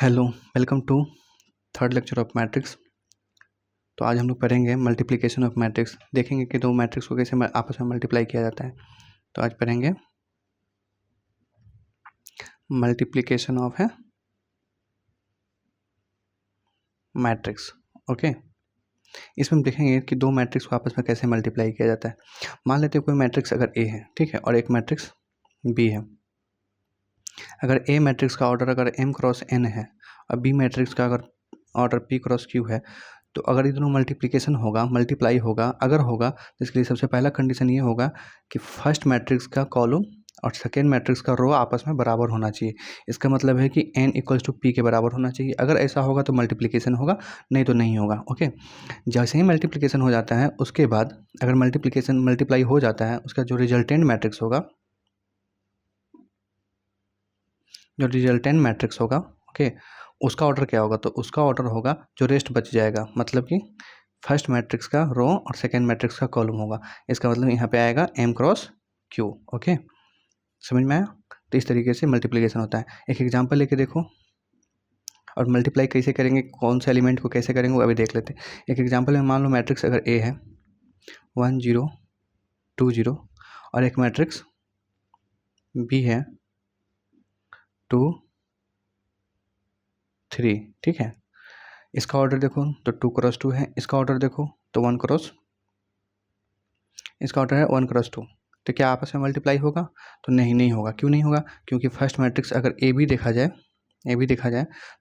Hello, welcome to third lecture of matrix. तो आज हम लोग पढ़ेंगे मल्टीप्लिकेशन ऑफ मैट्रिक्स। देखेंगे कि दो मैट्रिक्स को कैसे आपस में मल्टीप्लाई किया जाता है। तो आज पढ़ेंगे मल्टीप्लिकेशन ऑफ है मैट्रिक्स। ओके, इसमें हम देखेंगे कि दो मैट्रिक्स को आपस में कैसे मल्टीप्लाई किया जाता है। मान लेते हैं कोई मैट्रिक्स अगर ए है, ठीक है, और एक मैट्रिक्स बी है। अगर ए मैट्रिक्स का ऑर्डर अगर m क्रॉस n है और बी मैट्रिक्स का अगर ऑर्डर p क्रॉस q है, तो अगर ये दोनों मल्टीप्लिकेशन होगा, मल्टीप्लाई होगा, अगर होगा तो इसके लिए सबसे पहला कंडीशन ये होगा कि फर्स्ट मैट्रिक्स का कॉलम और सेकेंड मैट्रिक्स का रो आपस में बराबर होना चाहिए। इसका मतलब है कि n इक्वल्स टू p के बराबर होना चाहिए। अगर ऐसा होगा तो मल्टीप्लिकेशन होगा, नहीं तो नहीं होगा। ओके, जैसे ही मल्टीप्लिकेशन हो जाता है उसके बाद अगर मल्टीप्लिकेशन मल्टीप्लाई हो जाता है, उसका जो रिजल्टेंट मैट्रिक्स होगा, जो रिजल्टेंट मैट्रिक्स होगा, ओके, उसका ऑर्डर क्या होगा? तो उसका ऑर्डर होगा जो रेस्ट बच जाएगा, मतलब कि फर्स्ट मैट्रिक्स का रो और सेकेंड मैट्रिक्स का कॉलम होगा। इसका मतलब यहाँ पे आएगा m क्रॉस q। ओके, समझ में आया? तो इस तरीके से मल्टीप्लिकेशन होता है। एक एग्जांपल लेके देखो, और मल्टीप्लाई कैसे करेंगे, कौन से एलिमेंट को कैसे करेंगे वो अभी देख लेते हैं। एक एग्जांपल में मान लो मैट्रिक्स अगर a है 1 0 2 0 और एक मैट्रिक्स b है 2 3, ठीक है। इसका ऑर्डर देखो तो 2 क्रॉस 2 है, इसका ऑर्डर देखो तो 1 क्रॉस, इसका ऑर्डर है 1 क्रॉस 2। तो क्या आपस में मल्टीप्लाई होगा? तो नहीं होगा। क्यों नहीं होगा? क्योंकि फर्स्ट मैट्रिक्स अगर ए भी देखा जाए,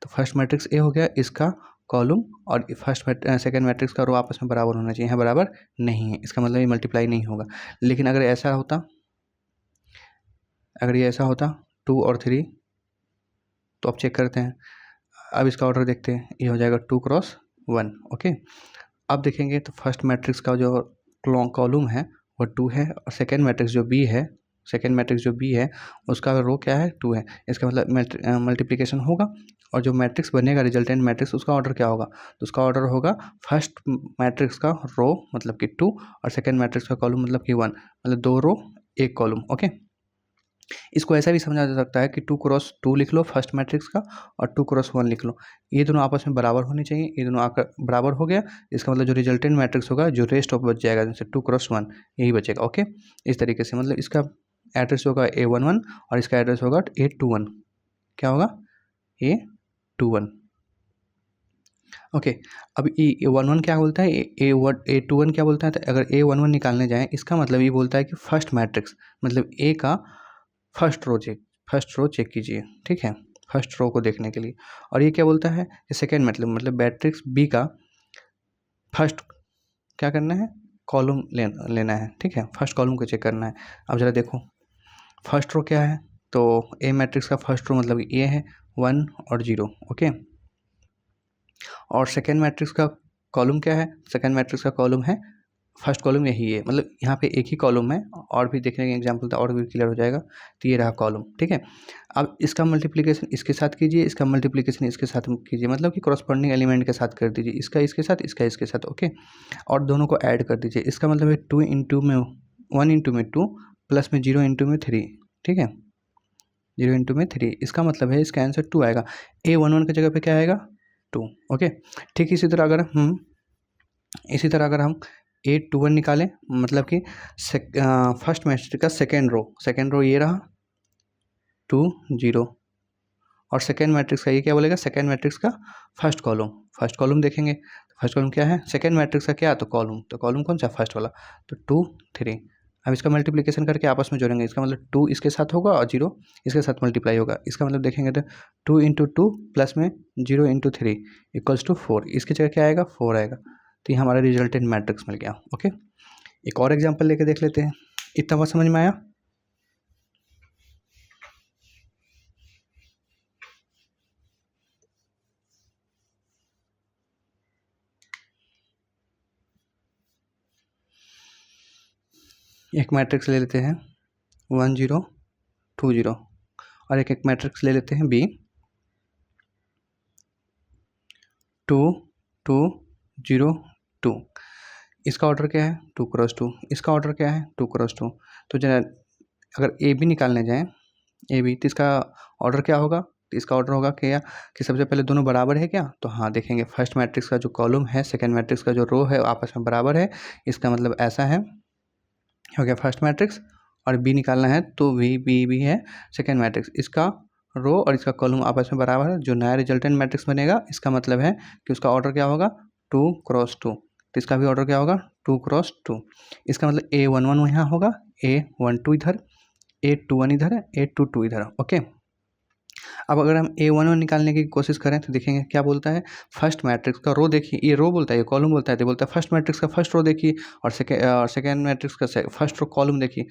तो फर्स्ट मैट्रिक्स ए हो गया, इसका कॉलम और सेकेंड मैट्रिक्स का रो आपस में बराबर होना चाहिए। यहाँ बराबर नहीं है, इसका मतलब ये मल्टीप्लाई नहीं होगा। लेकिन अगर ऐसा होता, अगर ये ऐसा होता 2 और 3, तो अब चेक करते हैं। अब इसका ऑर्डर देखते हैं, ये हो जाएगा 2 क्रॉस 1। ओके, अब देखेंगे तो फर्स्ट मैट्रिक्स का जो कॉलम है वो 2 है, और सेकेंड मैट्रिक्स जो बी है उसका रो क्या है? 2 है। इसका मतलब मल्टीप्लिकेशन होगा, और जो मैट्रिक्स बनेगा रिजल्टेंट मैट्रिक्स, उसका ऑर्डर क्या होगा? तो उसका ऑर्डर होगा फर्स्ट मैट्रिक्स का रो मतलब कि 2 और सेकेंड मैट्रिक्स का कॉलम मतलब कि 1, मतलब 2 रो 1 कॉलम। ओके, इसको ऐसा भी समझा जा सकता है कि 2 क्रॉस 2 लिख लो फर्स्ट मैट्रिक्स का, और 2 क्रॉस 1 लिख लो। ये दोनों आपस में बराबर होनी चाहिए, ये दोनों आकर बराबर हो गया। इसका मतलब जो रिजल्टेंट मैट्रिक्स होगा, जो रेस्ट ऑफ बच जाएगा, जैसे 2 क्रॉस 1 यही बचेगा। ओके, इस तरीके से मतलब इसका एड्रेस होगा A11 और इसका एड्रेस होगा A21। क्या होगा? A21। ओके, अब A11 क्या बोलता है, A21 क्या बोलता है? तो अगर A11 निकालने जाएँ, इसका मतलब ये बोलता है कि फर्स्ट मैट्रिक्स मतलब A का फर्स्ट रो चेक कीजिए, ठीक है, फर्स्ट रो को देखने के लिए। और ये क्या बोलता है कि सेकेंड मतलब मैट्रिक्स बी का फर्स्ट क्या करना है? कॉलम लेना है, ठीक है, फर्स्ट कॉलम को चेक करना है। अब ज़रा देखो फर्स्ट रो क्या है, तो ए मैट्रिक्स का फर्स्ट रो मतलब ए है 1 और 0। ओके, और सेकेंड मैट्रिक्स का कॉलम क्या है? सेकेंड मैट्रिक्स का कॉलम है, फर्स्ट कॉलम यही है, मतलब यहाँ पे एक ही कॉलम है। और भी देखने के एग्जाम्पल था, और भी क्लियर हो जाएगा। तो ये रहा कॉलम, ठीक है। अब इसका मल्टीप्लिकेशन इसके साथ कीजिए, इसका मल्टीप्लिकेशन इसके साथ कीजिए, मतलब कि कॉरस्पॉन्डिंग एलिमेंट के साथ कर दीजिए, इसका इसके साथ, इसका इसके साथ। ओके, और दोनों को ऐड कर दीजिए। इसका मतलब है 2 इंटू में 1 इंटू में 2 प्लस में 0 इंटू में 3, ठीक है, 0 इंटू में 3। इसका मतलब है इसका आंसर 2 आएगा। A11 की जगह पे क्या आएगा? 2। ओके, ठीक इसी तरह अगर हम A21 निकालें, मतलब कि फर्स्ट मैट्रिक्स का सेकेंड रो ये रहा 2 0, और सेकेंड मैट्रिक्स का ये क्या बोलेगा? सेकेंड मैट्रिक्स का फर्स्ट कॉलम देखेंगे। फर्स्ट कॉलम क्या है? सेकेंड मैट्रिक्स का क्या? तो कॉलम कौन सा? फर्स्ट वाला। तो 2 3। अब इसका मल्टीप्लिकेशन करके आपस में जोड़ेंगे। इसका मतलब 2 इसके साथ होगा और 0 इसके साथ मल्टीप्लाई होगा। इसका मतलब देखेंगे तो 2 इंटू 2 प्लस में 0 इंटू 3 इक्वल्स टू 4। इसकी जगह क्या आएगा? 4 आएगा। तो ये हमारा रिजल्टेंट मैट्रिक्स मिल गया। ओके, एक और एग्जांपल लेके देख लेते हैं। इतना बात समझ में आया? एक मैट्रिक्स ले लेते हैं 1 0 2 0, और एक मैट्रिक्स ले लेते हैं B 2 2 0 2। इसका ऑर्डर क्या है? 2 क्रॉस 2। इसका ऑर्डर क्या है? 2 क्रॉस 2। तो जरा अगर ए बी निकालने जाएँ, ए बी, तो इसका ऑर्डर क्या होगा? तो इसका ऑर्डर होगा क्या कि सबसे पहले दोनों बराबर है क्या, तो हाँ देखेंगे फर्स्ट मैट्रिक्स का जो कॉलम है सेकंड मैट्रिक्स का जो रो है आपस में बराबर है, इसका मतलब ऐसा है हो गया फर्स्ट मैट्रिक्स। और बी निकालना है तो बी है सेकेंड मैट्रिक्स, इसका रो और इसका कॉलम आपस में बराबर है, जो नया रिजल्टेंट मैट्रिक्स बनेगा इसका मतलब है कि उसका ऑर्डर क्या होगा 2x2, तो इसका भी ऑर्डर क्या होगा 2x2। इसका मतलब A11 यहाँ होगा, A12 इधर, A21 इधर है, A22 इधर है। ओके, अब अगर हम A11 निकालने की कोशिश करें तो देखेंगे क्या बोलता है, फर्स्ट मैट्रिक्स का रो देखिए, ये रो बोलता है ये कॉलम बोलता है, तो बोलता है फर्स्ट मैट्रिक्स का फर्स्ट रो देखिए और सेकेंड मैट्रिक्स का फर्स्ट रो कॉलम देखिए।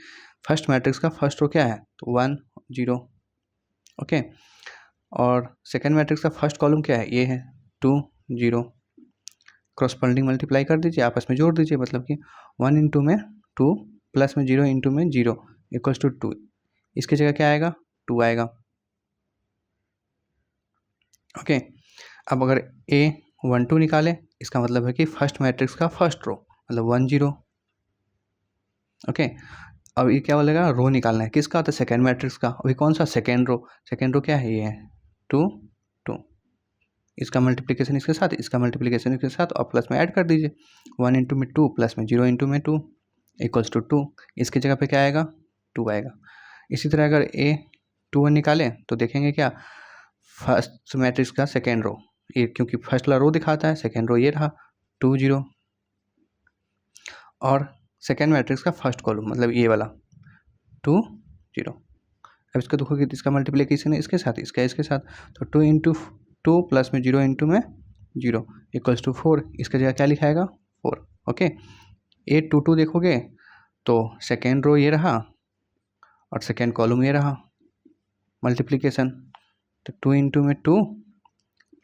फर्स्ट मैट्रिक्स का फर्स्ट रो क्या है तो 1 0, ओके, और सेकेंड मैट्रिक्स का फर्स्ट कॉलम क्या है ये है 2 0, क्रॉसपॉन्डिंग मल्टीप्लाई कर दीजिए, आपस में जोड़ दीजिए, मतलब कि 1 इंटू में 2 प्लस में 0 इंटू में 0 इक्वल्स टू 2, इसकी जगह क्या आएगा 2 आएगा। ओके, अब अगर A12 निकालें इसका मतलब है कि फर्स्ट मैट्रिक्स का फर्स्ट रो मतलब 1 0। ओके, अब ये क्या बोलेगा रो निकालना है किसका, तो सेकेंड मैट्रिक्स का। अभी कौन सा सेकेंड रो क्या है ये है 2 2, इसका मल्टीप्लिकेशन इसके साथ, इसका मल्टीप्लिकेशन इसके साथ और प्लस में ऐड कर दीजिए, 1 इंटू में 2 प्लस में 0 इंटू में 2 इक्वल्स टू 2, इसकी जगह पे क्या आएगा 2 आएगा। इसी तरह अगर A21 निकालें तो देखेंगे क्या फर्स्ट मैट्रिक्स का सेकेंड रो, ये क्योंकि फर्स्ट वाला रो दिखाता है, सेकेंड रो ये रहा 2 0, और सेकेंड मैट्रिक्स का फर्स्ट कॉलम मतलब ये वाला 2 0। अब इसका देखोगे तो इसका मल्टीप्लिकेशन है इसके साथ, इसका इसके साथ, तो 2 इंटू 2 प्लस में 0 इंटू में 0 इक्वल्स टू 4, इसका जगह क्या लिखाएगा 4। ओके, A22 देखोगे तो सेकेंड रो ये रहा और सेकेंड कॉलम ये रहा, मल्टीप्लिकेशन, तो 2 इंटू में 2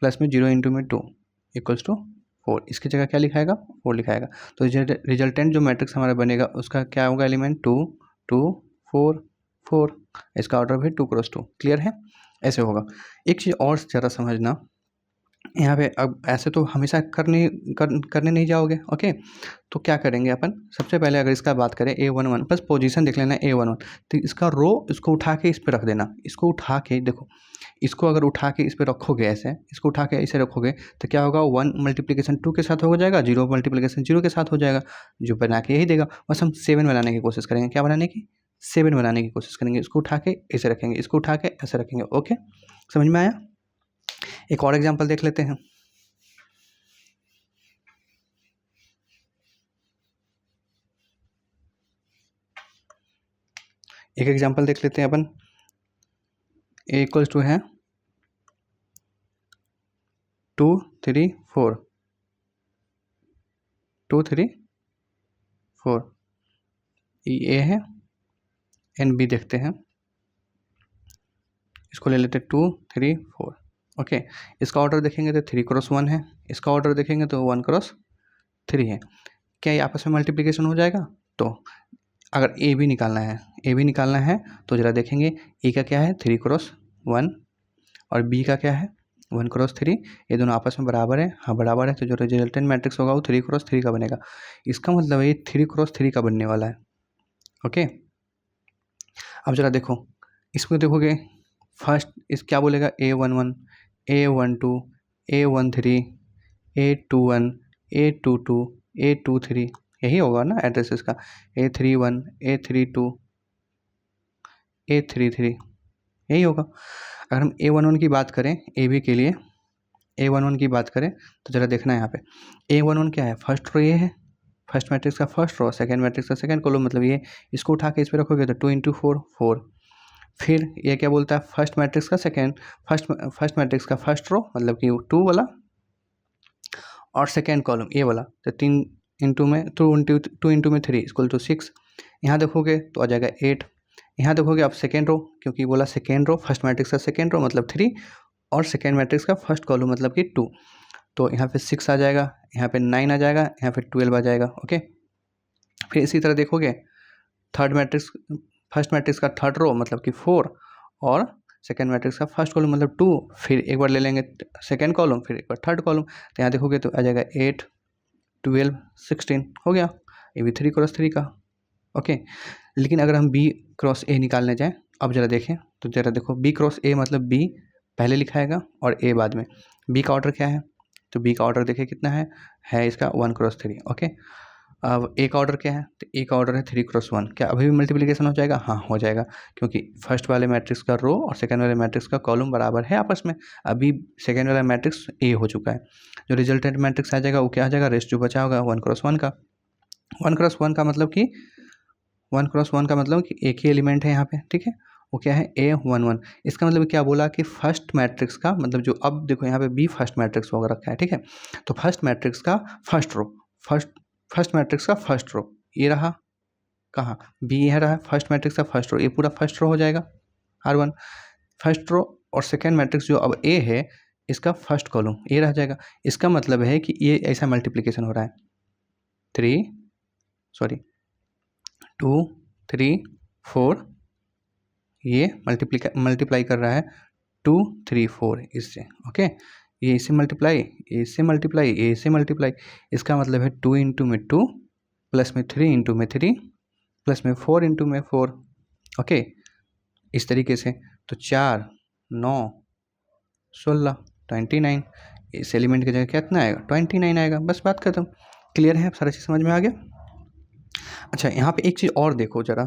प्लस में 0 इंटू में 2 इक्वल्स टू 4, इसकी जगह क्या लिखाएगा 4 लिखाएगा। तो रिजल्टेंट जो मैट्रिक्स हमारा बनेगा उसका क्या होगा एलिमेंट 2 2 4 4, इसका ऑर्डर भी 2x2। क्लियर है, ऐसे होगा। एक चीज़ और ज़रा समझना यहाँ पे, अब ऐसे तो हमेशा करने नहीं जाओगे। ओके, तो क्या करेंगे अपन, सबसे पहले अगर इसका बात करें A11 बस पोजीशन देख लेना A11, तो इसका रो इसको उठा के इस पर रख देना, इसको उठा के देखो, इसको अगर उठा के इस पर रखोगे ऐसे, इसको उठा के इसे रखोगे तो क्या होगा 1 मल्टीप्लिकेशन 2 के साथ हो जाएगा, 0 मल्टीप्लिकेशन 0 के साथ हो जाएगा, जो बना के यही देगा। बस हम 7 बनाने की कोशिश करेंगे, क्या बनाने की 7 बनाने की कोशिश करेंगे, इसको उठा के ऐसे रखेंगे, इसको उठा के ऐसे रखेंगे। ओके, समझ में आया। एक और एग्जाम्पल देख लेते हैं। एक एग्जाम्पल देख लेते हैं अपन, A इक्वल्स टू है 2 3 4 2 3 4, ये A है एंड B देखते हैं, इसको ले लेते 2 3 4। ओके, इसका ऑर्डर देखेंगे तो 3x1 है, इसका ऑर्डर देखेंगे तो 1x3 है। क्या ये आपस में मल्टीप्लिकेशन हो जाएगा, तो अगर ए बी निकालना है तो ज़रा देखेंगे ए का क्या है 3x1 और बी का क्या है 1x3, ये दोनों आपस में बराबर है, हाँ बराबर है, तो जो रिजल्टेंट मैट्रिक्स होगा वो 3x3 का बनेगा। इसका मतलब ये 3x3 का बनने वाला है। ओके, अब ज़रा देखो, इसको देखोगे फर्स्ट इस क्या बोलेगा A11 A12 A13 A21 A22 A23, यही होगा ना एड्रेस इसका, A31 A32 A33, यही होगा। अगर हम A11 की बात करें ए बी के लिए, A11 की बात करें तो ज़रा देखना है यहाँ पे A11 क्या है, फर्स्ट रो ये है, फर्स्ट मैट्रिक्स का फर्स्ट रो, सेकेंड मैट्रिक्स का सेकेंड कॉलम, मतलब ये, इसको उठा के इस पर रखोगे तो 2 इंटू 4 4। फिर ये क्या बोलता है फर्स्ट मैट्रिक्स का फर्स्ट मैट्रिक्स का फर्स्ट रो मतलब कि 2 वाला और सेकेंड कॉलम ये वाला, तो 3 इंटू में 2 इंटू में 3 इक्वल टू 6। यहाँ देखोगे तो आ जाएगा 8। यहाँ देखोगे आप सेकेंड रो, क्योंकि बोला सेकेंड रो, फर्स्ट मैट्रिक्स का सेकेंड रो मतलब 3 और सेकेंड मैट्रिक्स का फर्स्ट कॉलम मतलब कि 2, तो यहाँ पे 6 आ जाएगा, यहाँ पे 9 आ जाएगा, यहाँ पे 12 आ जाएगा। ओके, फिर इसी तरह देखोगे फर्स्ट मैट्रिक्स का थर्ड रो मतलब कि 4 और सेकेंड मैट्रिक्स का फर्स्ट कॉलम मतलब 2, फिर एक बार ले लेंगे सेकेंड कॉलम, फिर एक बार थर्ड कॉलम, तो यहाँ देखोगे तो आ जाएगा 8 12 16 हो गया, ये भी 3x3 का। ओके, लेकिन अगर हम B क्रॉस A निकालने जाएँ, अब ज़रा देखें तो ज़रा देखो B क्रॉस A मतलब B पहले लिखाएगा और ए बाद में। बी का ऑर्डर क्या है, तो बी का ऑर्डर देखिए कितना है इसका 1×3। ओके, अब ए का ऑर्डर क्या है, तो ए का ऑर्डर है 3×1। क्या अभी भी मल्टीप्लिकेशन हो जाएगा, हाँ हो जाएगा, क्योंकि फर्स्ट वाले मैट्रिक्स का रो और सेकंड वाले मैट्रिक्स का कॉलम बराबर है आपस में। अभी सेकंड वाला मैट्रिक्स ए हो चुका है, जो रिजल्टेंट मैट्रिक्स आ जाएगा वो क्या आ जाएगा, रेस्ट जो बचा होगा 1×1 का। 1×1 का मतलब कि 1×1 का मतलब कि एक ही एलिमेंट है यहाँ पे, ठीक है, वो क्या है A11। इसका मतलब क्या बोला कि फर्स्ट मैट्रिक्स का मतलब जो, अब देखो यहाँ पे बी फर्स्ट मैट्रिक्स होगा रखा है, ठीक है, तो फर्स्ट मैट्रिक्स का फर्स्ट रो, फर्स्ट मैट्रिक्स का फर्स्ट रो ये रहा, कहाँ बी यह रहा फर्स्ट मैट्रिक्स का फर्स्ट रो, ये पूरा फर्स्ट रो हो जाएगा R1 फर्स्ट रो, और सेकेंड मैट्रिक्स जो अब ए है इसका फर्स्ट कॉलम ये रह जाएगा। इसका मतलब है कि ये ऐसा मल्टीप्लिकेशन हो रहा है 2 3 4, ये मल्टीप्लाई कर रहा है 2 3 4 इससे। ओके, ये इससे मल्टीप्लाई, ये इससे मल्टीप्लाई, ये इससे मल्टीप्लाई, इसका मतलब है 2 इंटू में 2 प्लस में 3 इंटू में 3 प्लस में 4 इंटू में 4। ओके, इस तरीके से तो 4 9 16 29, इस एलिमेंट की जगह कितना आएगा 29 आएगा। बस बात खत्म, क्लियर है, सारा चीज़ समझ में आ गया। अच्छा, यहाँ पे एक चीज़ और देखो जरा,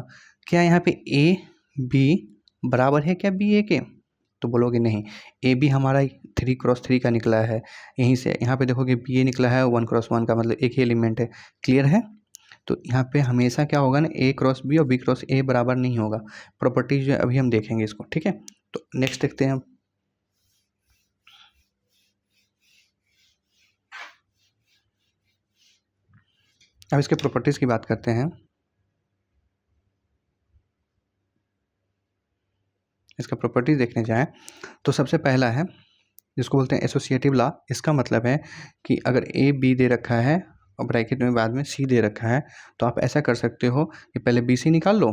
क्या यहाँ पे ए बी बराबर है क्या बी ए के, तो बोलोगे नहीं, ए बी हमारा 3×3 का निकला है, यहीं से यहाँ पे देखोगे बी ए निकला है 1×1 का, मतलब एक ही एलिमेंट है। क्लियर है, तो यहाँ पे हमेशा क्या होगा ना, ए क्रॉस बी और बी क्रॉस ए बराबर नहीं होगा। प्रॉपर्टीज जो है अभी हम देखेंगे इसको, ठीक है। तो नेक्स्ट देखते हैं अब इसके प्रॉपर्टीज की बात करते हैं। इसका प्रॉपर्टीज देखने जाएं तो सबसे पहला है जिसको बोलते हैं एसोसिएटिव लॉ। इसका मतलब है कि अगर ए बी दे रखा है और ब्रैकेट में बाद में सी दे रखा है, तो आप ऐसा कर सकते हो कि पहले बी सी निकाल लो,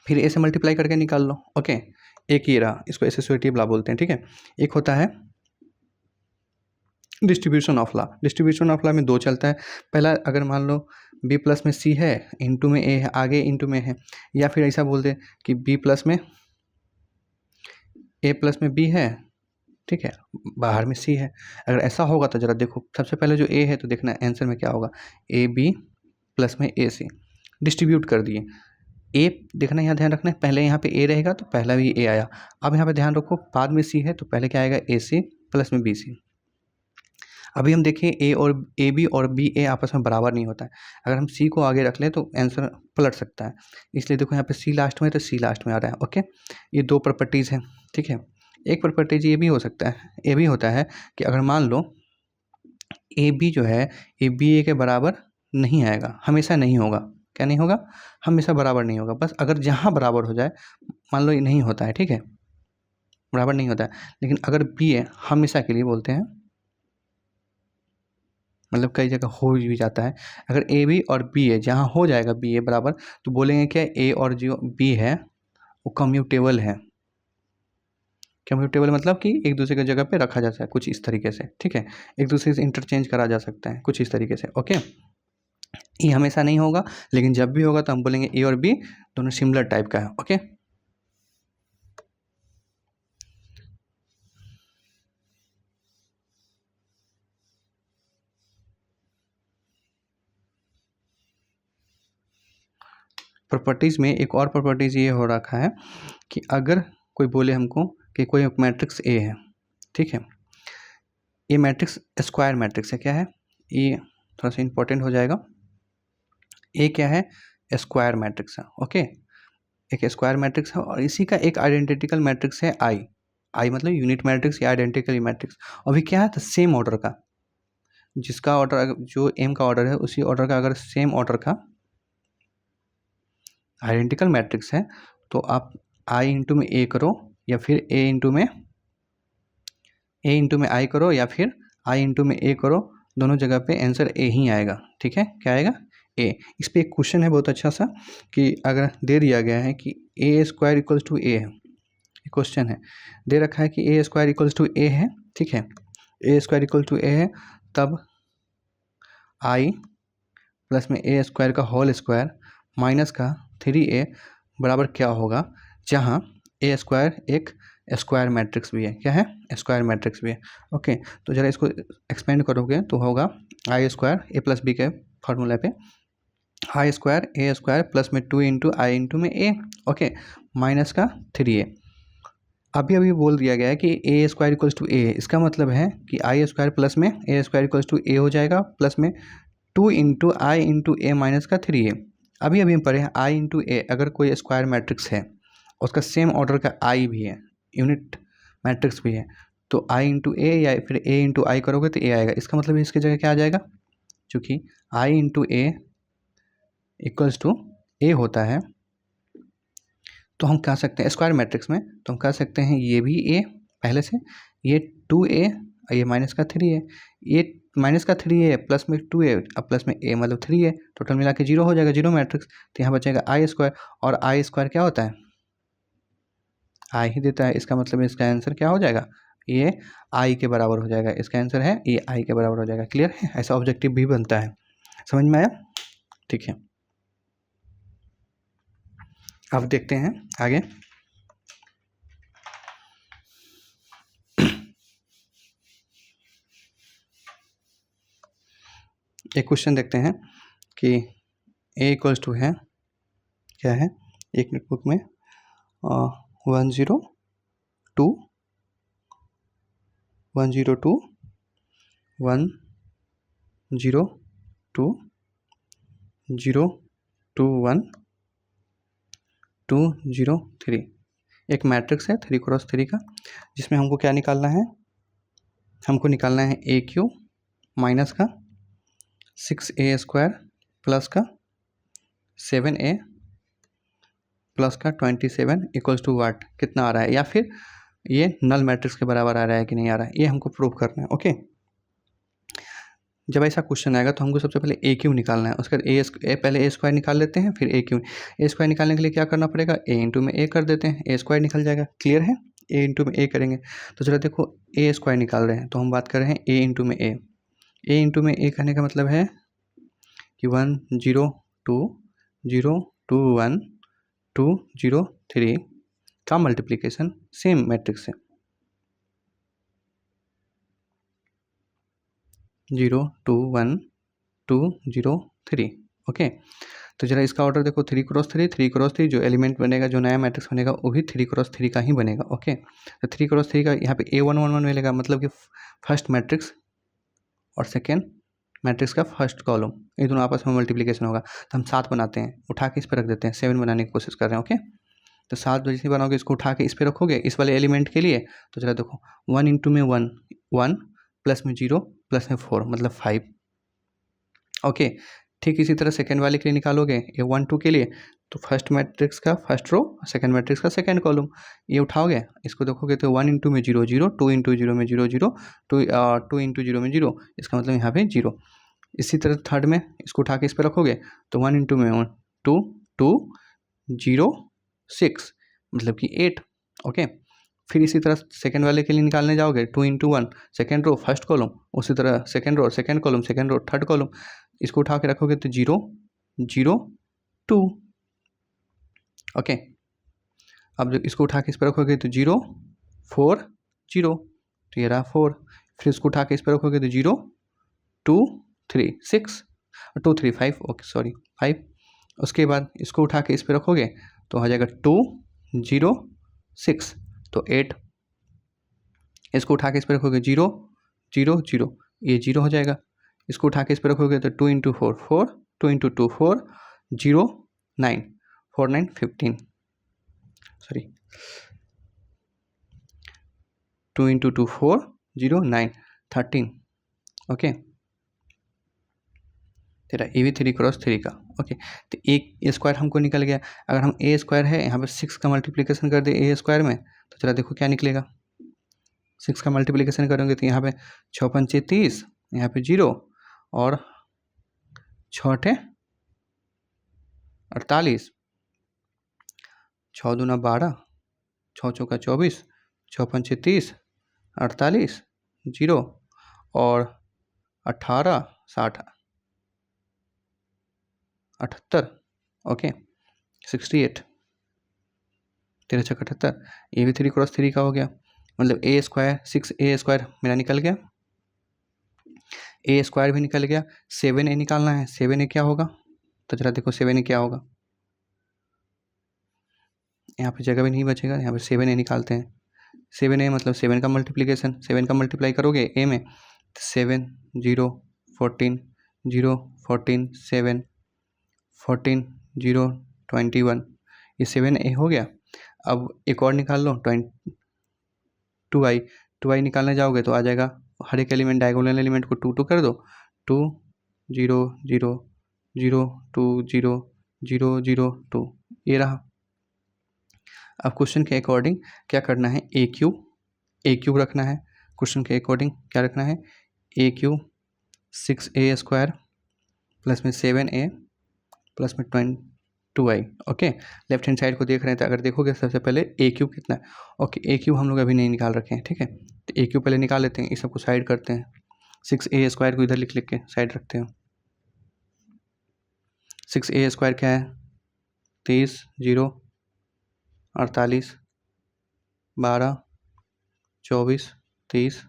फिर ए से मल्टीप्लाई करके निकाल लो। ओके, एक ये रहा, इसको एसोसिएटिव लॉ बोलते हैं, ठीक है। एक होता है distribution of law. Distribution of law में दो चलता है। पहला, अगर मान लो बी प्लस में सी है, इंटू में ए है, आगे इंटू में है, या फिर ऐसा बोल दे कि बी प्लस में ए प्लस में बी है, ठीक है, बाहर में सी है। अगर ऐसा होगा तो ज़रा देखो, सबसे पहले जो ए है तो देखना आंसर में क्या होगा, ए बी प्लस में ए सी, डिस्ट्रीब्यूट कर दिए। ए देखना, यहाँ ध्यान रखना है, पहले यहाँ पे ए रहेगा तो पहला भी ए आया। अब यहाँ पे ध्यान रखो, बाद में सी है तो पहले क्या आएगा, ए सी प्लस में बी सी। अभी हम देखें ए और ए बी और बी ए आपस में बराबर नहीं होता है। अगर हम सी को आगे रख लें तो आंसर पलट सकता है, इसलिए देखो यहाँ पे सी लास्ट में है तो सी लास्ट में आ रहा है। ओके, ये दो प्रॉपर्टीज़ हैं, ठीक है। एक प्रॉपर्टीज ये भी हो सकता है, ये भी होता है कि अगर मान लो ए बी जो है ए बी ए के बराबर नहीं आएगा, हमेशा नहीं होगा। क्या नहीं होगा, हमेशा बराबर नहीं होगा। बस अगर जहाँ बराबर हो जाए, मान लो ये नहीं होता है, ठीक है, बराबर नहीं होता है, लेकिन अगर बी है हमेशा के लिए बोलते हैं, मतलब कई जगह हो भी जाता है। अगर ए बी और बी ए जहाँ हो जाएगा बी ए बराबर, तो बोलेंगे क्या, ए और जो बी है वो कम्यूटेबल है। कम्यूटेबल मतलब कि एक दूसरे की जगह पे रखा जा सकता है कुछ इस तरीके से, ठीक है, एक दूसरे से इंटरचेंज करा जा सकता है कुछ इस तरीके से। ओके, ये हमेशा नहीं होगा, लेकिन जब भी होगा तो हम बोलेंगे ए और बी दोनों सिमिलर टाइप का है। ओके, प्रॉपर्टीज़ में एक और प्रॉपर्टीज़ ये हो रखा है कि अगर कोई बोले हमको कि कोई मैट्रिक्स ए है, ठीक है, ये मैट्रिक्स स्क्वायर मैट्रिक्स है, क्या है ये, थोड़ा सा इंपॉर्टेंट हो जाएगा। ए क्या है, स्क्वायर मैट्रिक्स है। ओके, एक स्क्वायर मैट्रिक्स है और इसी का एक आइडेंटिकल मैट्रिक्स है आई। आई मतलब यूनिट मैट्रिक्स या आइडेंटिकल मैट्रिक्स। अभी क्या है, तो सेम ऑर्डर का, जिसका ऑर्डर जो एम का ऑर्डर है उसी ऑर्डर का अगर सेम ऑर्डर का आइडेंटिकल मैट्रिक्स है, तो आप आई इंटू में ए करो या फिर ए इंटू में आई करो या फिर आई इंटू में ए करो, दोनों जगह पे आंसर ए ही आएगा। ठीक है, क्या आएगा, ए। इस पर एक क्वेश्चन है बहुत अच्छा सा कि अगर दे दिया गया है कि ए स्क्वायर इक्वल्स टू ए है, क्वेश्चन है दे रखा है कि ए स्क्वायर इक्वल्स टू ए है, ठीक है, ए स्क्वायर इक्वल टू ए है, तब आई प्लस में ए स्क्वायर का होल स्क्वायर माइनस का 3a बराबर क्या होगा, जहाँ ए स्क्वायर एक स्क्वायर मैट्रिक्स भी है। क्या है? स्क्वायर मैट्रिक्स भी है। ओके, तो जरा इसको एक्सपेंड करोगे तो होगा आई स्क्वायर ए प्लस बी के फार्मूला पे आई स्क्वायर ए स्क्वायर प्लस में 2 इंटू आई इंटू में ए, ओके, माइनस का 3a। अभी अभी बोल दिया गया है कि ए स्क्वायर इक्वल्स टू ए, इसका मतलब है कि आई स्क्वायर प्लस में ए स्क्वायर इक्वल्स टू ए हो जाएगा प्लस में 2 इंटू आई इंटू ए माइनस का 3a। अभी अभी हम पढ़े हैं आई इंटू ए, अगर कोई स्क्वायर मैट्रिक्स है उसका सेम ऑर्डर का आई भी है, यूनिट मैट्रिक्स भी है, तो आई इंटू ए या फिर ए इंटू आई करोगे तो ए आएगा। इसका मतलब इसकी जगह क्या आ जाएगा? चूँकि आई इंटू ए इक्वल्स टू ए होता है तो हम कह सकते हैं स्क्वायर मैट्रिक्स में, तो हम कह सकते हैं ये भी ए पहले से, ये 2a और ये माइनस का 3a, ये माइनस का 3a प्लस में 2a अब प्लस में a मतलब 3a, टोटल मिला के 0 हो जाएगा, जीरो मैट्रिक्स। तो यहाँ बचेगा आई स्क्वायर, और आई स्क्वायर क्या होता है? आई ही देता है। इसका मतलब इसका आंसर क्या हो जाएगा? ये आई के बराबर हो जाएगा। इसका आंसर है ये आई के बराबर हो जाएगा। क्लियर है? ऐसा ऑब्जेक्टिव भी बनता है। समझ में आया? ठीक है, अब देखते हैं आगे। एक क्वेश्चन देखते हैं कि ए इक्वल्स टू है, क्या है एक नोटबुक में 102 102 102 021 203 एक मैट्रिक्स है 3x3 का, जिसमें हमको क्या निकालना है? हमको निकालना है ए क्यू माइनस का 6a स्क्वायर प्लस का 7a प्लस का 27 इक्वल्स टू वाट कितना आ रहा है, या फिर ये नल मैट्रिक्स के बराबर आ रहा है कि नहीं आ रहा है, ये हमको प्रूव करना है। ओके, जब ऐसा क्वेश्चन आएगा तो हमको सबसे पहले ए क्यू निकालना है, उसके बाद पहले ए स्क्वायर निकाल लेते हैं, फिर ए क्यू। ए स्क्वायर निकालने के लिए क्या करना पड़ेगा? ए इंटू में ए कर देते हैं, ए स्क्वायर निकल जाएगा। क्लियर है? ए इंटू में ए करेंगे तो चलो देखो ए स्क्वायर निकाल रहे हैं तो हम बात कर रहे हैं ए इंटू में ए। ए इंटू में ए कहने का मतलब है कि 102.1.203 का मल्टीप्लिकेशन सेम मैट्रिक्स से 021.203। ओके, तो जरा इसका ऑर्डर देखो 3x3 जो एलिमेंट बनेगा, जो नया मैट्रिक्स बनेगा वो भी 3x3 का ही बनेगा। ओके, तो 3x3 का यहाँ पे A111 मिलेगा, मतलब कि फर्स्ट मैट्रिक्स और सेकेंड मैट्रिक्स का फर्स्ट कॉलम, ये दोनों आपस में मल्टीप्लिकेशन होगा तो हम 7 बनाते हैं, उठा के इस पर रख देते हैं, 7 बनाने की कोशिश कर रहे हैं। ओके, तो 7 जैसे बनाओगे इसको उठा के इस पर रखोगे इस वाले एलिमेंट के लिए, तो जरा देखो 1 इंटू में 1 1 प्लस में 0 प्लस में 4 मतलब 5। ओके, ठीक इसी तरह सेकेंड वाले के लिए निकालोगे ये 1 2 के लिए, तो फर्स्ट मैट्रिक्स का फर्स्ट रो, सेकेंड मैट्रिक्स का सेकेंड कॉलम, ये उठाओगे इसको देखोगे तो 1 इंटू में 0 0, 2 इंटू 0 में 0 0, 2 इंटू 0 में 0, इसका मतलब यहाँ पे 0। इसी तरह थर्ड में इसको उठा के इस पर रखोगे तो 1 इंटू में 1 2 2 0 6 मतलब कि 8। ओके, फिर इसी तरह सेकेंड वाले के लिए निकालने जाओगे 2 into 1 second row first column, उसी तरह second row second column second row third column, इसको उठा के रखोगे तो 0 0 2। ओके, अब जब इसको उठा के इस पर रखोगे तो 0 4 0, तो ये रहा 4। फिर इसको उठा के इस पर रखोगे तो 0 2 3 6 2 3 5, ओके सॉरी 5। उसके बाद इसको उठा के इस पर रखोगे तो हो जाएगा 2 0 6 तो 8। इसको उठा के इस पर रखोगे 0 0 0, ये 0 हो जाएगा। इसको उठा के इस पर रखोगे तो 2 into 4 4, 2 into 2 4 0 9 4 9 15, sorry 2 into 2 4 0 9 13। Okay, तेरा ये भी 3x3 का। ओके, तो एक ए स्क्वायर हमको निकल गया। अगर हम ए स्क्वायर है यहाँ पे 6 का मल्टीप्लिकेशन कर दे ए स्क्वायर में, तो चला देखो क्या निकलेगा। 6 का मल्टीप्लिकेशन करेंगे तो यहाँ पे 6 पंचे 30, यहाँ पे 0 और 6 48, 6 दूना 12, 6 चौका 24, 6 पंचे 30, 48 0 और 18 60 78। ओके 68, 13 छः 78, ये भी 3 × 3 का हो गया, मतलब ए स्क्वायर 6a² मेरा निकल गया, ए स्क्वायर भी निकल गया। 7a निकालना है, 7a क्या होगा, तो जरा देखो 7a क्या होगा, यहाँ पे जगह भी नहीं बचेगा, यहाँ पे 7a निकालते हैं। 7a मतलब 7 का मल्टीप्लीकेशन, 7 का मल्टीप्लाई करोगे ए में, 7 0 14 0 14 7 14 0 21, ये 7a हो गया। अब एक और निकाल लो, 2i निकालने जाओगे तो आ जाएगा, हर एक एलिमेंट डायगोनल एलिमेंट को 2 2 कर दो, 2 0 0 0 2 0 0 0 2, ये रहा। अब क्वेश्चन के अकॉर्डिंग क्या करना है, ए क्यूब रखना है। क्वेश्चन के अकॉर्डिंग क्या रखना है, ए क्यूब 6a² प्लस में 7a प्लस में 2i। Okay, left hand side को देख रहे हैं तो अगर देखोगे सबसे पहले ए क्यूब कितना है। ओके, ए क्यूब हम लोग अभी नहीं निकाल रखे हैं, ठीक है, तो ए क्यूब पहले निकाल लेते हैं, इस सबको साइड करते हैं, 6a² को इधर लिख के साइड रखते हैं। 6a² क्या है, 30 0 48 12 24 30,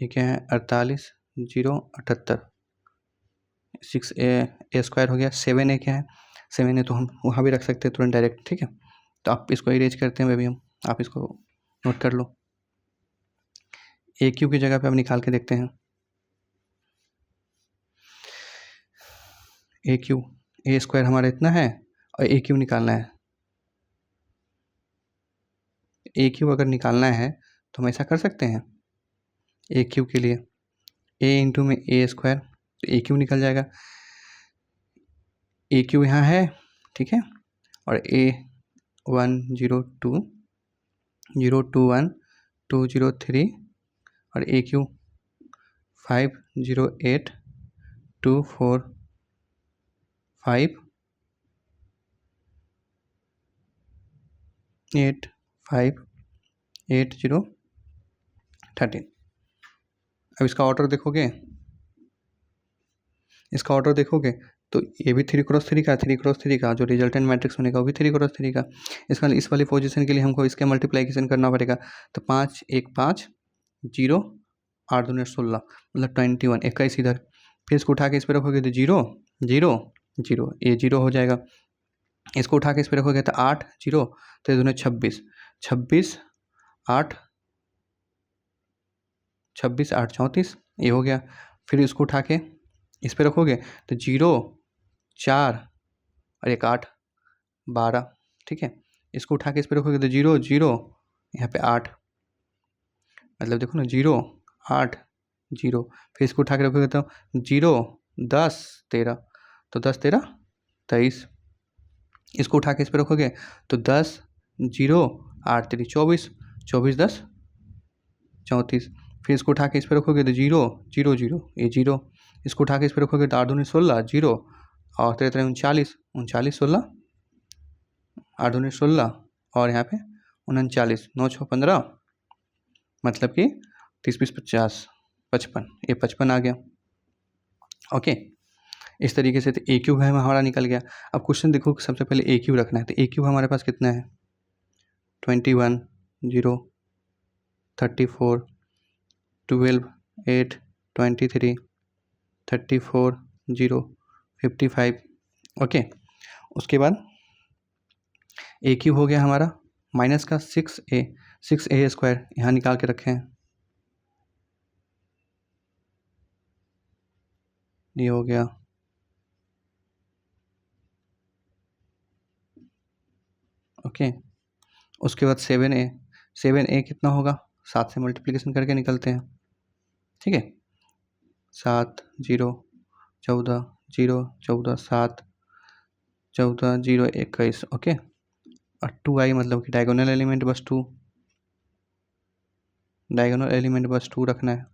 ये क्या है 48 0 78, 6a² हो गया। 7a क्या है, 7a तो हम वहाँ भी रख सकते हैं तुरंत डायरेक्ट, ठीक है, तो आप इसको इरेज करते हैं अभी हम, आप इसको नोट कर लो। ए क्यूब की जगह पे अब निकाल के देखते हैं, ए क्यूब a² हमारा इतना है और ए क्यूब निकालना है। ए क्यूब अगर निकालना है तो हम ऐसा कर सकते हैं, ए क्यूब के लिए a इंटू में a², तो ए क्यूब निकल जाएगा। ए क्यूब यहाँ है, ठीक है, और a 1 0 2 0 2 1 2 0 3 और ए क्यूब 5 0 8 2 4 5 8 5 8 0 13। अब इसका ऑर्डर देखोगे, तो ये भी 3 × 3 का, 3 × 3 का जो रिजल्टेंट मैट्रिक्स बनेगा वो भी 3 × 3 का। इसका इस वाली पोजीशन के लिए हमको इसके मल्टीप्लिकेशन करना पड़ेगा, तो 5 1 5 0 8 2 16 मतलब 21, 21 इधर, फिर इसको उठा के इस पर रखोगे तो 0 0 0, ये 0 हो जाएगा। इसको उठा के इस पर रखोगे तो 8 0, तो ये दोनों 26 26 8 26 8 34, ये हो गया। फिर इसको उठा के इस पर रखोगे तो 0 4 और 1 8 12, ठीक है, इसको उठा के इस पर रखोगे तो 0 0 यहाँ पे 8, मतलब देखो ना 0 8 0, फिर इसको उठा के रखोगे तो 0 10 13, तो 10 13 23, इसको उठा के इस पर रखोगे तो 10 0 8 3 24 24 10 34, फिर इसको उठा के इस पर रखोगे तो 0 0 0, ये 0, इसको उठा के इस पर रखोगे तो 8 2 16 0 और 13 3 39 39 16 8 2 16 और यहाँ पे 39 9 6 15, मतलब कि 30 20 50 55, ये 55 आ गया। ओके, इस तरीके से तो ए क्यूब है हमारा निकल गया। अब क्वेश्चन देखो, सबसे पहले ए क्यूब रखना है, तो ए क्यूब हमारे पास कितना है, 21 0 34 12 8 23 34 0 55। ओके, उसके बाद ए क्यूब हो गया हमारा, माइनस का 6a² यहाँ निकाल के रखे हैं, ये हो गया। ओके, उसके बाद 7a कितना होगा, 7 से मल्टीप्लिकेशन करके निकलते हैं, ठीक है, 7 0 14 0 14 7 14 0 21। ओके, और 2i मतलब कि डायगोनल एलिमेंट बस 2, डायगोनल एलिमेंट बस 2 रखना है।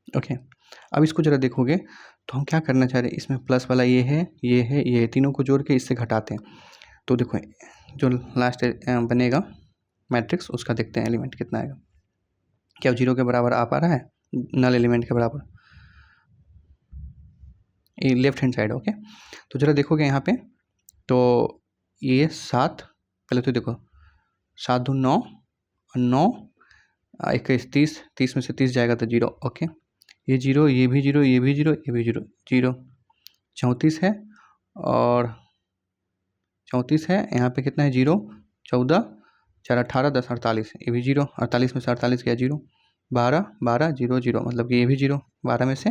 ओके, अब इसको जरा देखोगे तो हम क्या करना चाह रहे हैं, इसमें प्लस वाला ये है ये है ये है, तीनों को जोड़ के इससे घटाते हैं, तो देखो जो लास्ट बनेगा मैट्रिक्स उसका देखते हैं एलिमेंट कितना आएगा, क्या 0 के बराबर आ पा रहा है, नल एलिमेंट के बराबर, ये लेफ्ट हैंड साइड, ओके। तो जरा देखोगे यहाँ पे, तो ये 7, पहले तो देखो 7 दूनी 9 और 9 21 30, 30 में से 30 जाएगा तो 0, ओके। ये 0, ये भी 0, ये भी 0, ये भी 0, 0 34 है, और 34 है, यहाँ पे कितना है 0, 14 4 18 10 48, ये भी 0, 48 में से 48 गया 0, 12 12 0 0, मतलब कि ये भी 0, 12 में से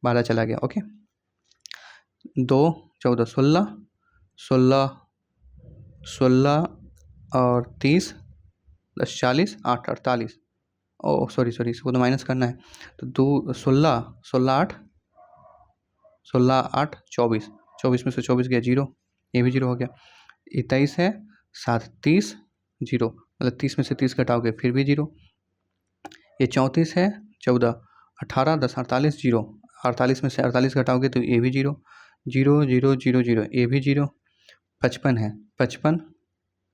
12 चला गया, ओके। 2 14 16 16 16 और 30 + 40 8 48, ओह सॉरी इसको तो माइनस करना है, तो 2 16 16 8 16 8 24, 24 में से 24 गया 0, ये भी 0 हो गया। ये 23 है, 7 30 0, मतलब 30 में से 30 घटाओगे फिर भी 0। ये 34 है, 14 18 10 48 0, 48 में से 48 घटाओगे तो ये भी 0, 0 0 0 0, ये भी 0। 55 है, 55,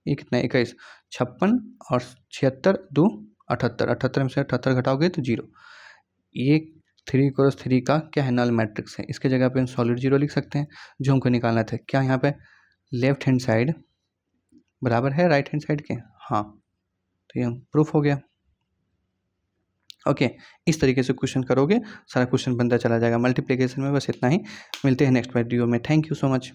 ये कितना है 21, 56 और 76 2 78, 78 में से 78 घटाओगे तो 0। ये 3 क्रॉस 3 का क्या है, नल मैट्रिक्स है। इसके जगह पे हम सॉलिड 0 लिख सकते हैं, जो हमको निकालना था। क्या यहाँ पे लेफ्ट हैंड साइड बराबर है राइट हैंड साइड के, हाँ, तो ये प्रूफ हो गया, ओके। इस तरीके से क्वेश्चन करोगे, सारा क्वेश्चन बनता चला जाएगा। मल्टीप्लिकेशन में बस इतना ही, मिलते हैं नेक्स्ट वीडियो में। Thank you so much.